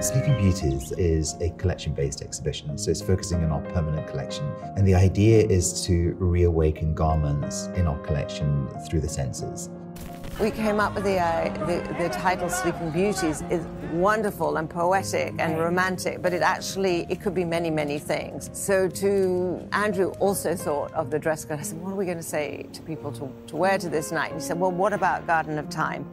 Sleeping Beauties is a collection-based exhibition, so it's focusing on our permanent collection. And the idea is to reawaken garments in our collection through the senses. We came up with the title Sleeping Beauties is wonderful and poetic and romantic, but it could be many, many things. So Andrew also thought of the dress code. I said, what are we going to say to people to wear to this night? And he said, well, what about Garden of Time?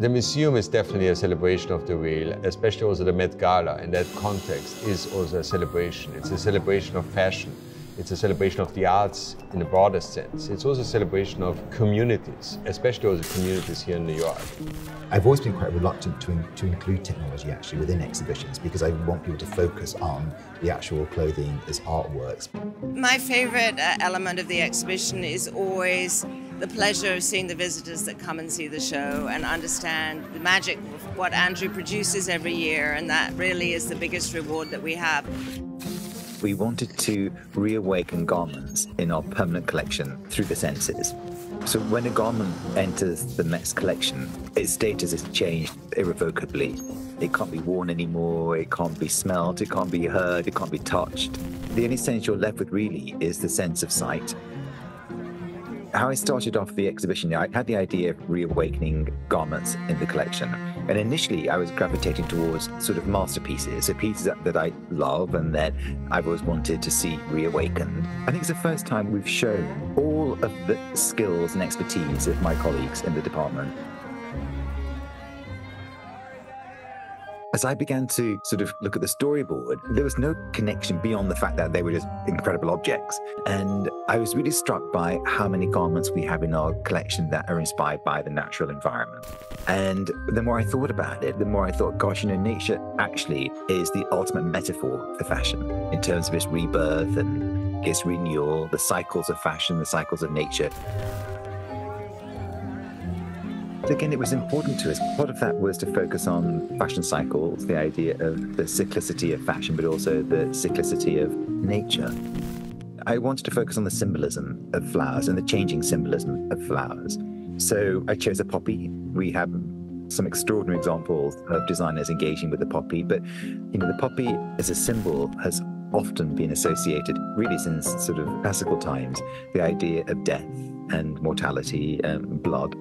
The museum is definitely a celebration of the wheel, especially also the Met Gala in that context is also a celebration. It's a celebration of fashion. It's a celebration of the arts in the broadest sense. It's also a celebration of communities, especially also communities here in New York. I've always been quite reluctant to include technology actually within exhibitions because I want people to focus on the actual clothing as artworks. My favorite element of the exhibition is always the pleasure of seeing the visitors that come and see the show and understand the magic of what Andrew produces every year, and that really is the biggest reward that we have. We wanted to reawaken garments in our permanent collection through the senses. So when a garment enters the Met's collection, its status is changed irrevocably. It can't be worn anymore, it can't be smelled, it can't be heard, it can't be touched. The only sense you're left with really is the sense of sight. How I started off the exhibition, I had the idea of reawakening garments in the collection. And initially, I was gravitating towards sort of masterpieces, so pieces that I love and that I've always wanted to see reawakened. I think it's the first time we've shown all of the skills and expertise of my colleagues in the department. As I began to sort of look at the storyboard, there was no connection beyond the fact that they were just incredible objects. And I was really struck by how many garments we have in our collection that are inspired by the natural environment. And the more I thought about it, the more I thought, gosh, nature actually is the ultimate metaphor for fashion in terms of its rebirth and its renewal, the cycles of fashion, the cycles of nature. Again, it was important to us. Part of that was to focus on fashion cycles, the idea of the cyclicity of fashion, but also the cyclicity of nature. I wanted to focus on the symbolism of flowers and the changing symbolism of flowers. So I chose a poppy. We have some extraordinary examples of designers engaging with the poppy, but the poppy as a symbol has often been associated, really since sort of classical times, the idea of death and mortality and blood.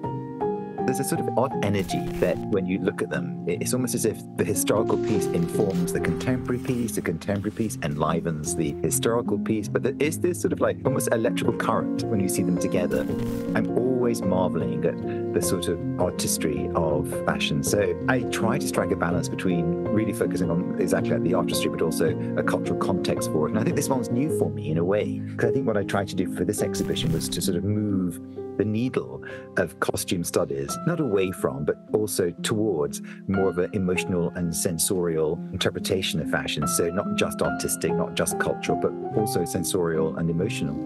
There's a sort of odd energy that when you look at them, it's almost as if the historical piece informs the contemporary piece enlivens the historical piece, but there is this sort of like almost electrical current when you see them together. I'm always marveling at the sort of artistry of fashion. So I try to strike a balance between really focusing on exactly like the artistry, but also a cultural context for it. And I think this one's new for me in a way, because I think what I tried to do for this exhibition was to sort of move the needle of costume studies, not away from, but also towards more of an emotional and sensorial interpretation of fashion. So not just artistic, not just cultural, but also sensorial and emotional.